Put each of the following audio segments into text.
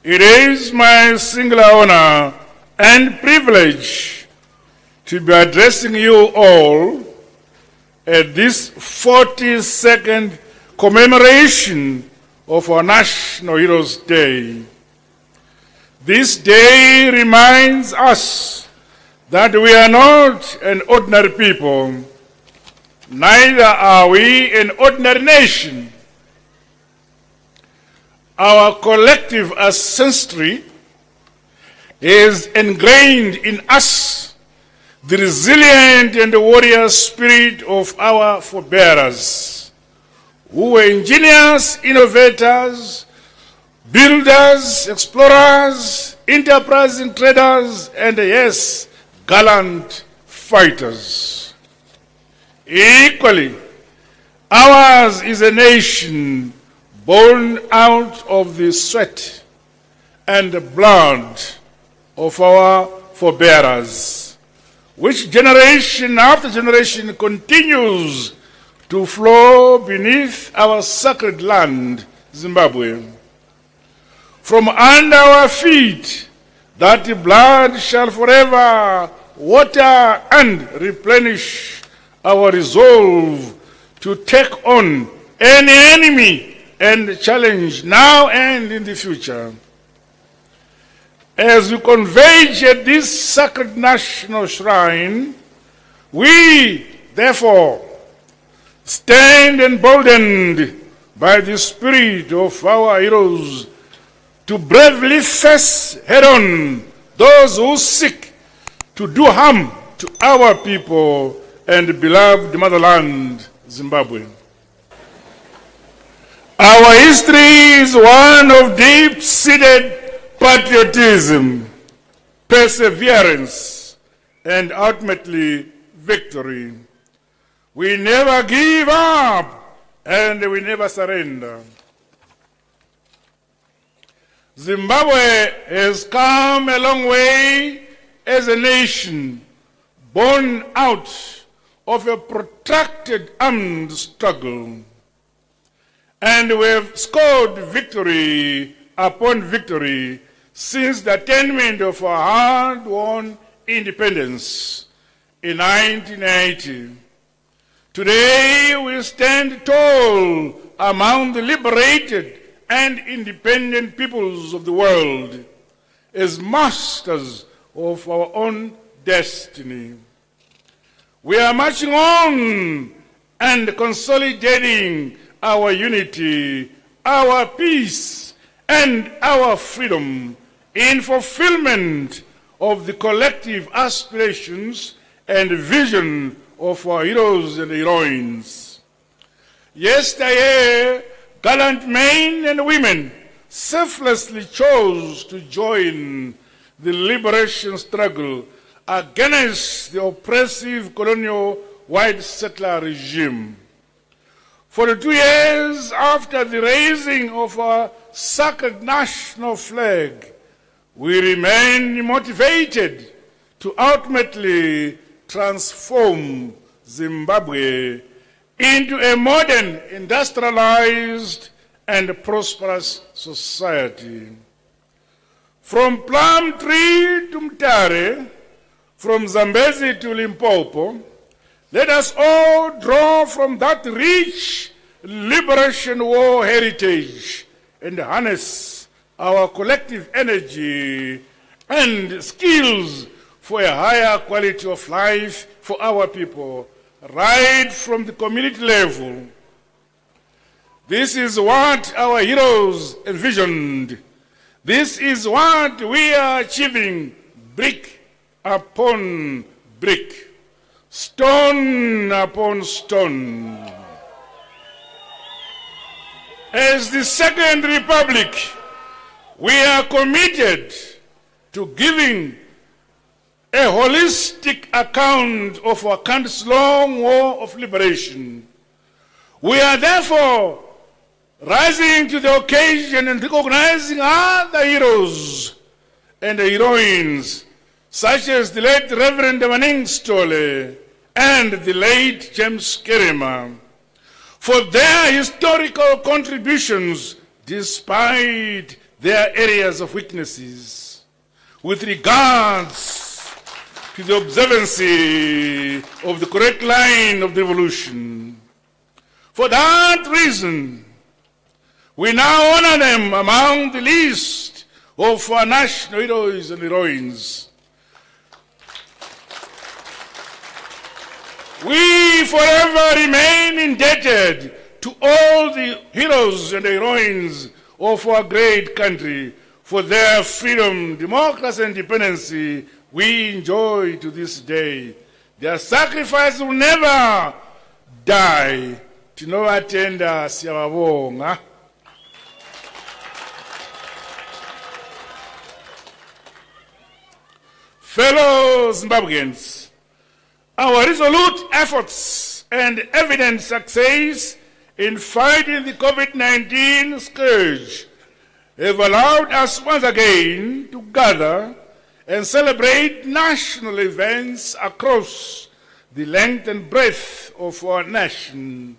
It is my singular honor and privilege to be addressing you all at this 42nd commemoration of our National Heroes Day. This day reminds us that we are not an ordinary people, neither are we an ordinary nation. Our collective ancestry is ingrained in us the resilient and the warrior spirit of our forebears, who were engineers, innovators, builders, explorers, enterprising traders, and yes, gallant fighters. Equally, ours is a nation born out of the sweat and the blood of our forebears, which generation after generation continues to flow beneath our sacred land, Zimbabwe. From under our feet, that blood shall forever water and replenish our resolve to take on any enemy and challenge now and in the future. As we converge at this sacred national shrine, we therefore stand emboldened by the spirit of our heroes to bravely face head-on those who seek to do harm to our people and beloved motherland, Zimbabwe. Our history is one of deep-seated patriotism, perseverance, and ultimately victory. We never give up and we never surrender. Zimbabwe has come a long way as a nation born out of a protracted armed struggle. And we have scored victory upon victory since the attainment of our hard-won independence in 1980. Today we stand tall among the liberated and independent peoples of the world as masters of our own destiny. We are marching on and consolidating our unity, our peace, and our freedom in fulfillment of the collective aspirations and vision of our heroes and heroines. Yesterday, gallant men and women selflessly chose to join the liberation struggle against the oppressive colonial white settler regime. For the 2 years after the raising of our sacred national flag, we remain motivated to ultimately transform Zimbabwe into a modern, industrialized, and prosperous society. From Plum Tree to Mtare, from Zambezi to Limpopo, let us all draw from that rich liberation war heritage and harness our collective energy and skills for a higher quality of life for our people, right from the community level. This is what our heroes envisioned. This is what we are achieving brick upon brick, stone upon stone. As the Second Republic, we are committed to giving a holistic account of our country's long war of liberation. We are therefore rising to the occasion and recognizing other heroes and heroines, such as the late Reverend Mnangagwa and the late James Kerema, for their historical contributions despite their areas of weaknesses with regards to the observancy of the correct line of the revolution. For that reason, we now honor them among the list of our national heroes and heroines. We forever remain indebted to all the heroes and heroines of our great country for their freedom, democracy, and independence we enjoy to this day. Their sacrifice will never die. Tinovatenda siyababonga. Fellow Zimbabweans, our resolute efforts and evident success in fighting the COVID-19 scourge have allowed us once again to gather and celebrate national events across the length and breadth of our nation.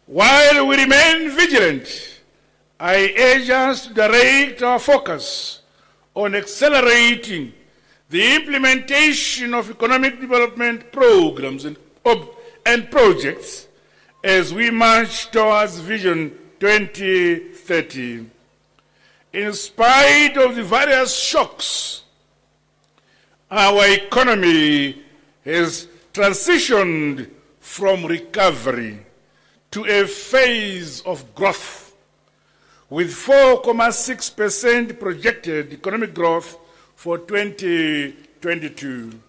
While we remain vigilant, I urge us to direct our focus on accelerating the implementation of economic development programs and projects as we march towards Vision 2030. In spite of the various shocks, our economy has transitioned from recovery to a phase of growth, with 4.6% projected economic growth for 2022.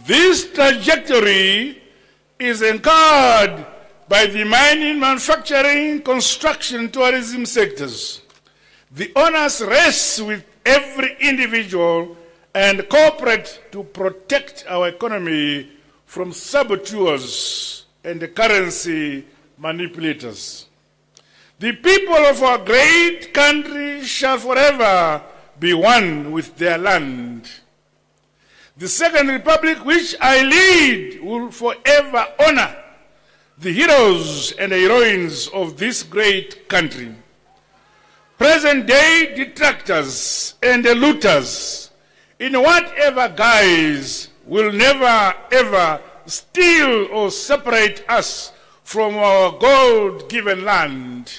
This trajectory is anchored by the mining, manufacturing, construction, tourism sectors. The onus rests with every individual and corporate to protect our economy from saboteurs and currency manipulators. The people of our great country shall forever be one with their land. The Second Republic, which I lead, will forever honor the heroes and heroines of this great country. Present-day detractors and looters, in whatever guise, will never ever steal or separate us from our God-given land.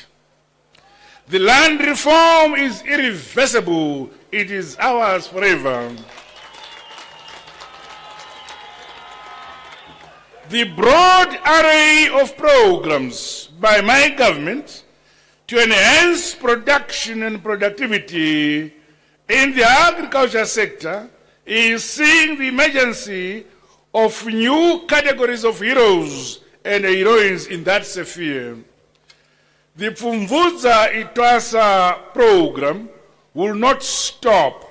The land reform is irreversible. It is ours forever. The broad array of programs by my government to enhance production and productivity in the agriculture sector is seeing the emergence of new categories of heroes and heroines in that sphere. The Pfumvudza Itwasa program will not stop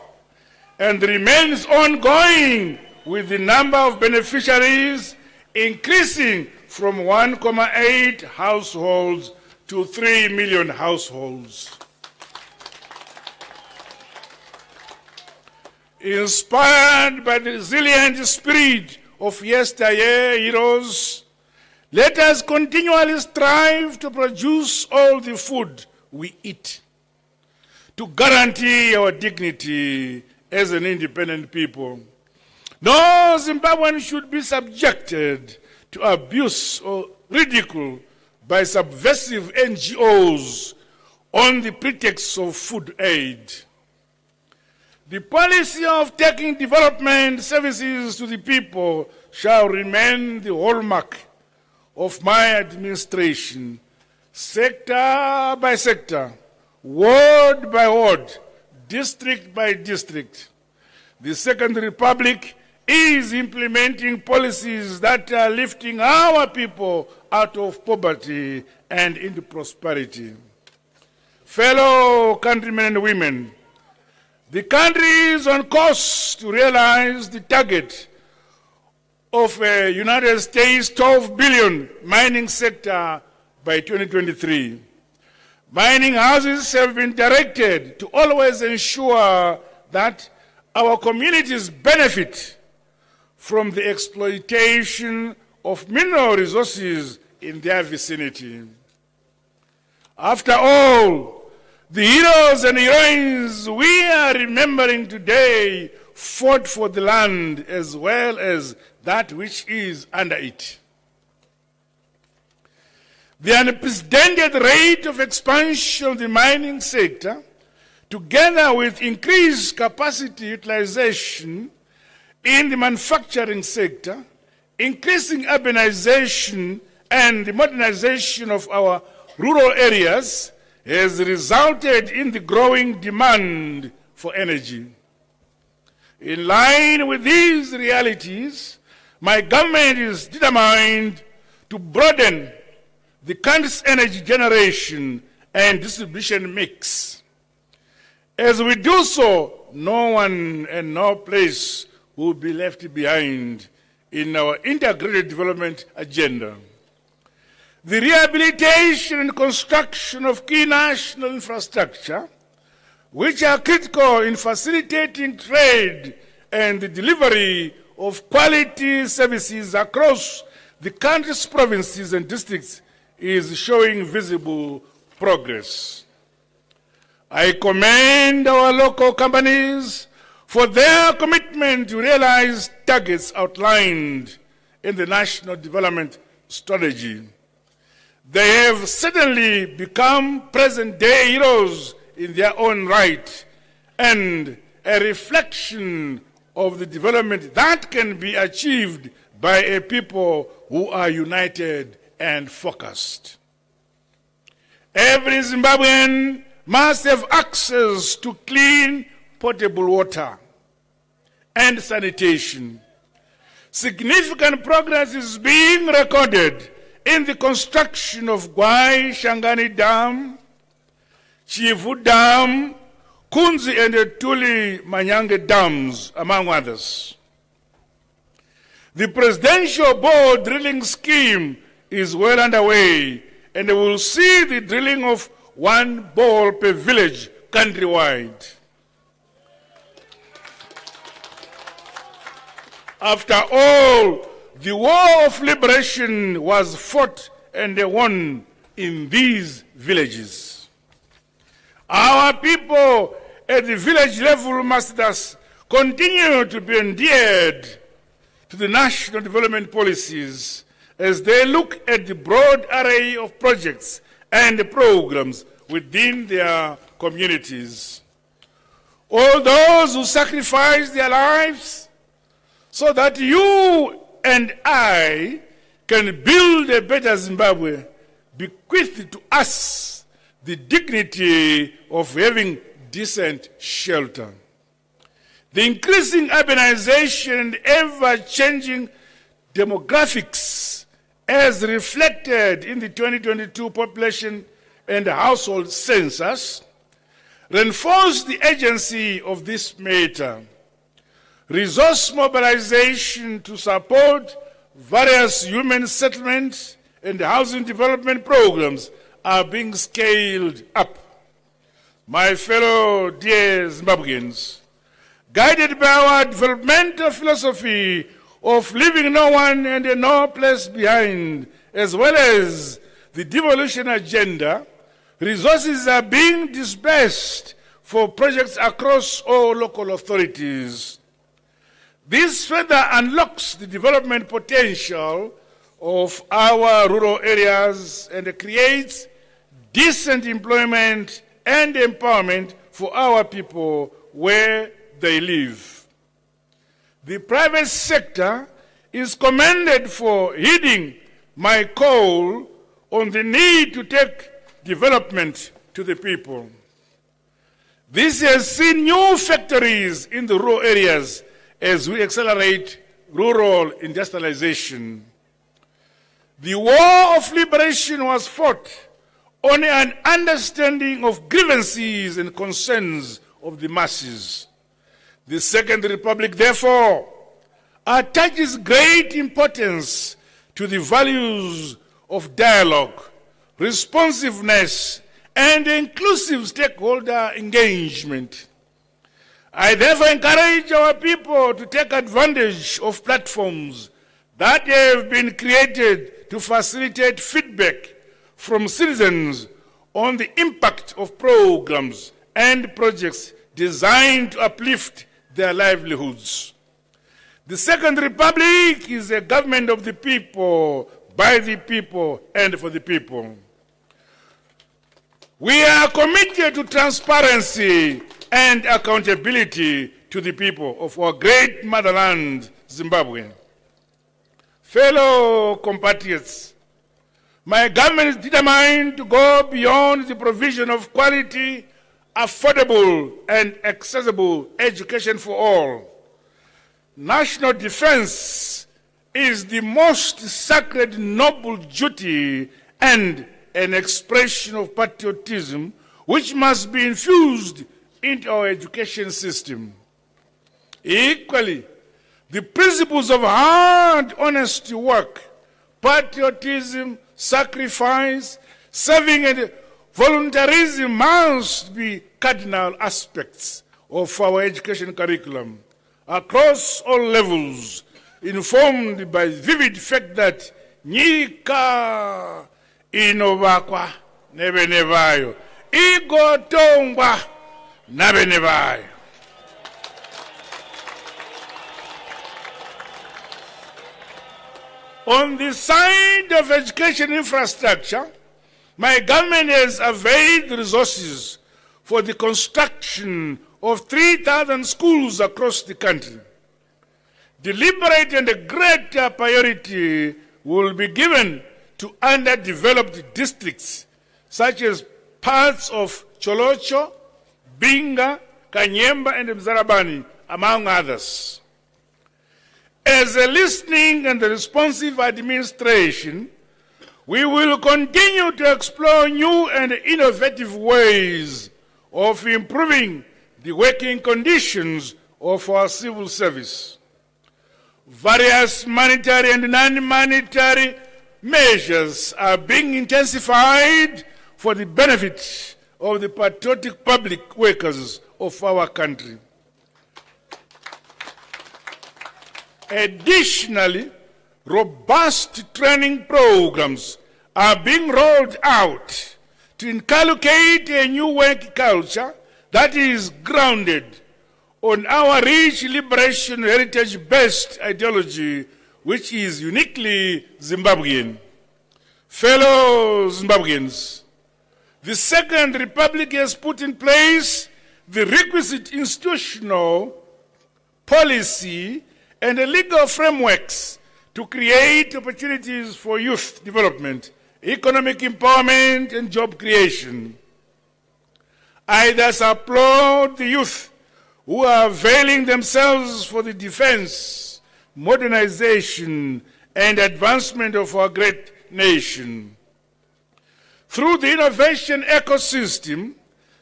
and remains ongoing, with the number of beneficiaries increasing from 1.8 households to 3 million households. Inspired by the resilient spirit of yesteryear heroes, let us continually strive to produce all the food we eat, to guarantee our dignity as an independent people. No Zimbabwean should be subjected to abuse or ridicule by subversive NGOs on the pretext of food aid. The policy of taking development services to the people shall remain the hallmark of my administration, sector by sector, ward by ward, district by district. The Second Republic is implementing policies that are lifting our people out of poverty and into prosperity. Fellow countrymen and women, the country is on course to realize the target of a United States $12 billion mining sector by 2023. Mining houses have been directed to always ensure that our communities benefit from the exploitation of mineral resources in their vicinity. After all, the heroes and heroines we are remembering today fought for the land as well as that which is under it. The unprecedented rate of expansion of the mining sector, together with increased capacity utilization in the manufacturing sector, increasing urbanization and the modernization of our rural areas, has resulted in the growing demand for energy. In line with these realities, my government is determined to broaden the country's energy generation and distribution mix. As we do so, no one and no place will be left behind in our integrated development agenda. The rehabilitation and construction of key national infrastructure, which are critical in facilitating trade and the delivery of quality services across the country's provinces and districts, is showing visible progress. I commend our local companies for their commitment to realize targets outlined in the National Development Strategy. They have certainly become present-day heroes in their own right and a reflection of the development that can be achieved by a people who are united and focused. Every Zimbabwean must have access to clean, potable water and sanitation. Significant progress is being recorded in the construction of Gwai Shangani Dam, Chivu Dam, Kunzi and Tuli Manyange dams, among others. The Presidential Board drilling scheme is well underway, and we will see the drilling of 1 bore per village countrywide. After all, the war of liberation was fought and won in these villages. Our people at the village level must thus continue to be endeared to the national development policies as they look at the broad array of projects and programs within their communities. All those who sacrifice their lives so that you and I can build a better Zimbabwe, bequeath to us the dignity of having decent shelter. The increasing urbanization and ever-changing demographics, as reflected in the 2022 population and household census, reinforce the urgency of this matter. Resource mobilization to support various human settlement and housing development programs are being scaled up. My fellow dear Zimbabweans, guided by our developmental philosophy of leaving no one and no place behind, as well as the devolution agenda, resources are being disbursed for projects across all local authorities. This further unlocks the development potential of our rural areas and creates decent employment and empowerment for our people where they live. The private sector is commended for heeding my call on the need to take development to the people. This has seen new factories in the rural areas as we accelerate rural industrialization. The war of liberation was fought on an understanding of grievances and concerns of the masses. The Second Republic, therefore, attaches great importance to the values of dialogue, responsiveness, and inclusive stakeholder engagement. I therefore encourage our people to take advantage of platforms that have been created to facilitate feedback from citizens on the impact of programs and projects designed to uplift their livelihoods. The Second Republic is a government of the people, by the people, and for the people. We are committed to transparency and accountability to the people of our great motherland, Zimbabwe. Fellow compatriots, my government is determined to go beyond the provision of quality, affordable, and accessible education for all. National defense is the most sacred, noble duty and an expression of patriotism which must be infused into our education system. Equally, the principles of hard, honest work, patriotism, sacrifice, serving, and voluntarism must be cardinal aspects of our education curriculum across all levels, informed by the vivid fact that nyika inovakwa nevenevayo, igotongwa navenevayo. On the side of education infrastructure, my government has availed resources for the construction of 3,000 schools across the country. Deliberate and a greater priority will be given to underdeveloped districts, such as parts of Cholocho, Binga, Kanyemba, and Mzarabani, among others. As a listening and responsive administration, we will continue to explore new and innovative ways of improving the working conditions of our civil service. Various monetary and non-monetary measures are being intensified for the benefit of the patriotic public workers of our country. Additionally, robust training programs are being rolled out to inculcate a new work culture that is grounded on our rich liberation heritage-based ideology, which is uniquely Zimbabwean. Fellow Zimbabweans, the Second Republic has put in place the requisite institutional, policy, and legal frameworks to create opportunities for youth development, economic empowerment, and job creation. I thus applaud the youth who are availing themselves for the defense, modernization, and advancement of our great nation. Through the innovation ecosystem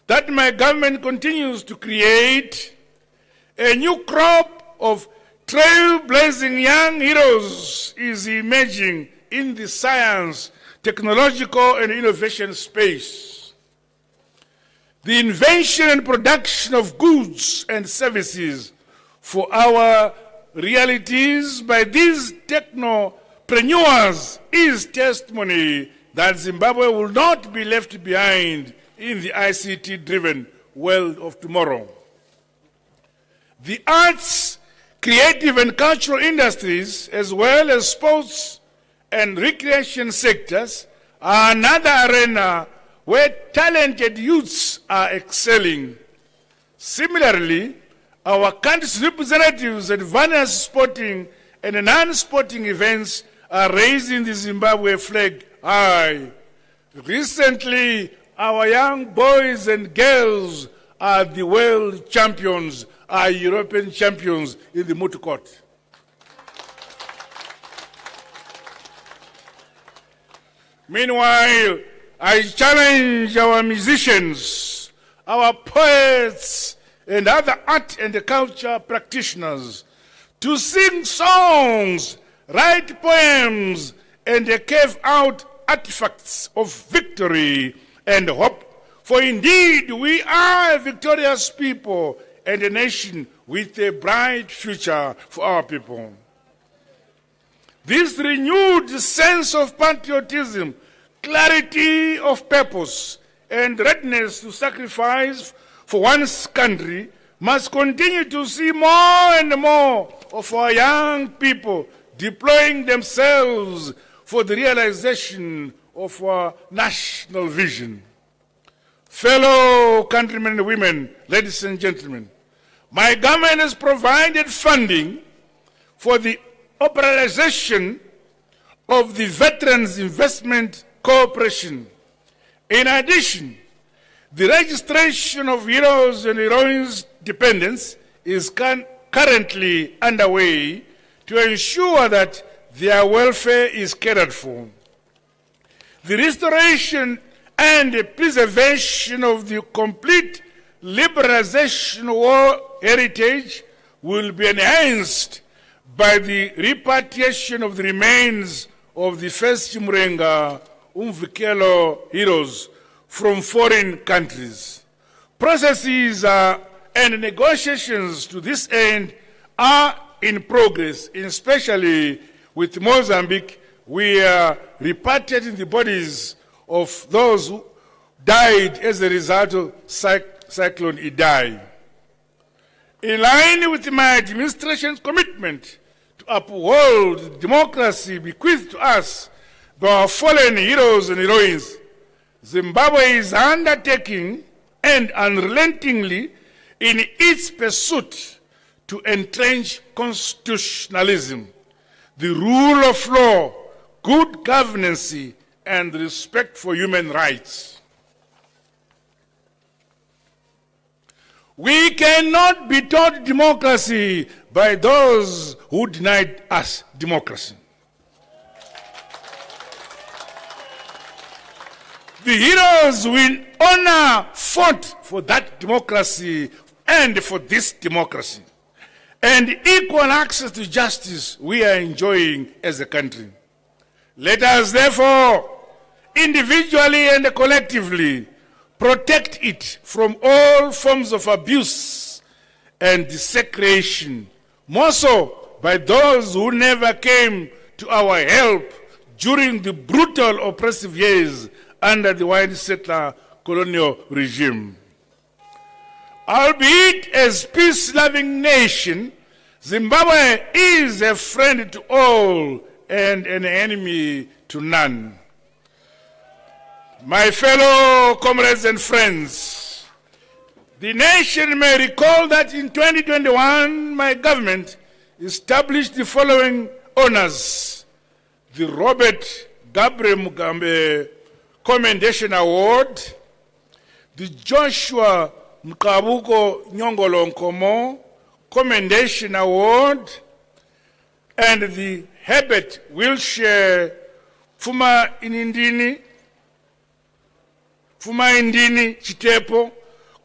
that my government continues to create, a new crop of trailblazing young heroes is emerging in the science, technological, and innovation space. The invention and production of goods and services for our realities by these technopreneurs is testimony that Zimbabwe will not be left behind in the ICT-driven world of tomorrow. The arts, creative and cultural industries, as well as sports and recreation sectors, are another arena where talented youths are excelling. Similarly, our country's representatives at various sporting and non-sporting events are raising the Zimbabwe flag high. Recently, our young boys and girls are the world champions, are European champions in the moot court. Meanwhile, I challenge our musicians, our poets, and other art and culture practitioners to sing songs, write poems, and carve out artifacts of victory and hope. For indeed, we are a victorious people and a nation with a bright future for our people. This renewed sense of patriotism, clarity of purpose, and readiness to sacrifice for one's country must continue to see more and more of our young people deploying themselves for the realization of our national vision. Fellow countrymen and women, ladies and gentlemen, my government has provided funding for the operationalization of the Veterans Investment Corporation. In addition, the registration of heroes and heroines dependents is currently underway to ensure that their welfare is catered for. The restoration and the preservation of the complete liberalization of war heritage will be enhanced by the repatriation of the remains of the first Zimbabwe Heroes from foreign countries. Processes and negotiations to this end are in progress, especially with Mozambique. We are repatriating the bodies of those who died as a result of Cyclone Idai. In line with my administration's commitment to uphold democracy bequeathed to us by our fallen heroes and heroines, Zimbabwe is undertaking and unrelentingly in its pursuit to entrench constitutionalism, the rule of law, good governance, and respect for human rights. We cannot be taught democracy by those who denied us democracy. The heroes with honor fought for that democracy and for this democracy, and equal access to justice we are enjoying as a country. Let us therefore, individually and collectively, protect it from all forms of abuse and desecration, more so by those who never came to our help during the brutal oppressive years under the white settler colonial regime. Albeit as peace-loving nation, Zimbabwe is a friend to all and an enemy to none. My fellow comrades and friends, the nation may recall that in 2021, my government established the following honors: the Robert Gabriel Mugabe Commendation Award, the Joshua Mkabuko Nyongolo Nkomo Commendation Award, and the Herbert Wilshire Fuma Indini Chitepo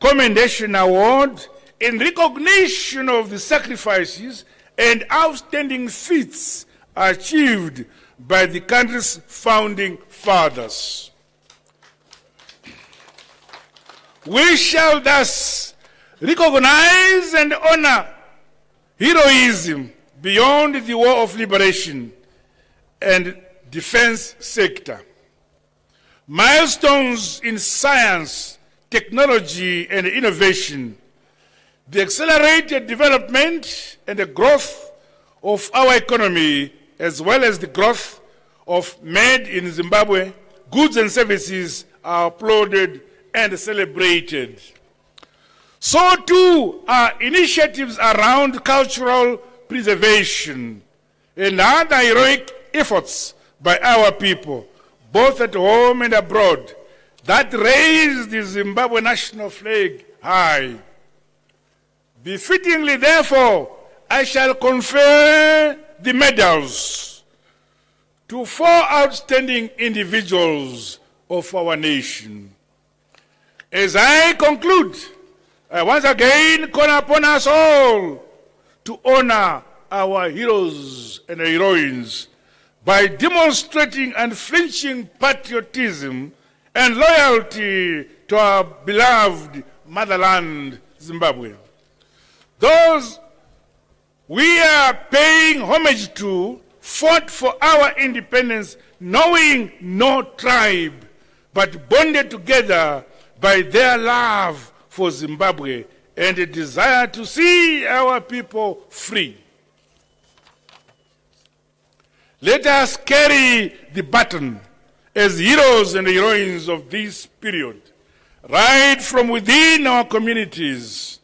Commendation Award in recognition of the sacrifices and outstanding feats achieved by the country's founding fathers. We shall thus recognize and honor heroism beyond the war of liberation and defense sector. Milestones in science, technology, and innovation, the accelerated development and the growth of our economy, as well as the growth of made in Zimbabwe goods and services, are applauded and celebrated. So too are initiatives around cultural preservation and other heroic efforts by our people, both at home and abroad, that raise the Zimbabwe national flag high. Befittingly, therefore, I shall confer the medals to 4 outstanding individuals of our nation. As I conclude, I once again call upon us all to honor our heroes and heroines by demonstrating unflinching patriotism and loyalty to our beloved motherland, Zimbabwe. Those we are paying homage to fought for our independence knowing no tribe, but bonded together by their love for Zimbabwe and a desire to see our people free. Let us carry the baton as heroes and heroines of this period, right from within our communities.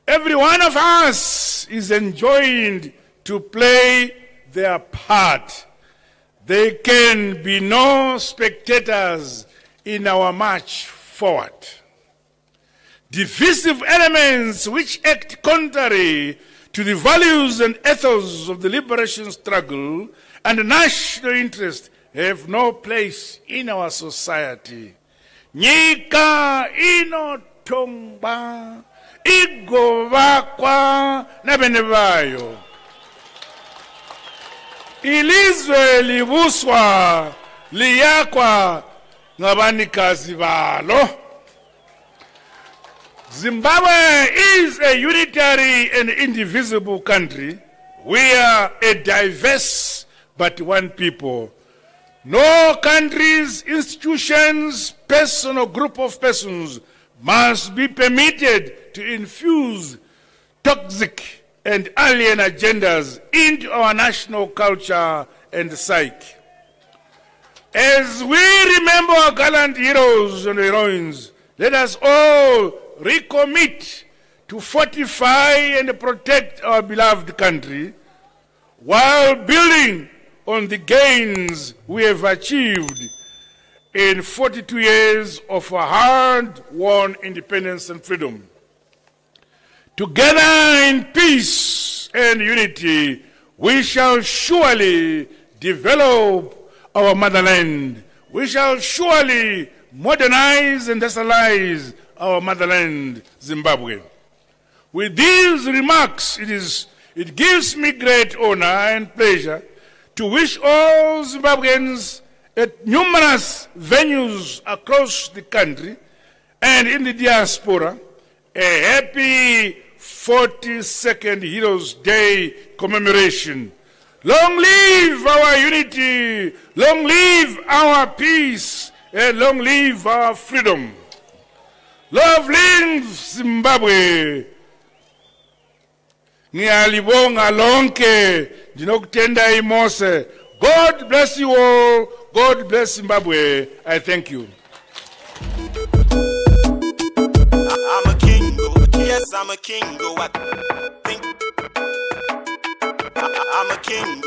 Every one of us is enjoined to play their part. There can be no spectators in our march forward. Divisive elements which act contrary to the values and ethos of the liberation struggle and national interest have no place in our society. Nyika inotongwa igovakwa nabene bayo. Ilizwe libuswa liyakwa ngabanikazi balo. Zimbabwe is a unitary and indivisible country. We are a diverse but one people. No countries, institutions, person or group of persons must be permitted to infuse toxic and alien agendas into our national culture and psyche. As we remember our gallant heroes and heroines, let us all recommit to fortify and protect our beloved country while building on the gains we have achieved in 42 years of a hard-won independence and freedom. Together in peace and unity, we shall surely develop our motherland. We shall surely modernize and nationalize our motherland, Zimbabwe. With these remarks, it gives me great honor and pleasure to wish all Zimbabweans at numerous venues across the country and in the diaspora a happy 42nd Heroes Day commemoration. Long live our unity, long live our peace, and long live our freedom. Love lives Zimbabwe. Ngiyalibonga lonke, ndinokutenda imose. God bless you all. God bless Zimbabwe. I thank you. I'm a king, yes, I'm a king, I think I'm a king,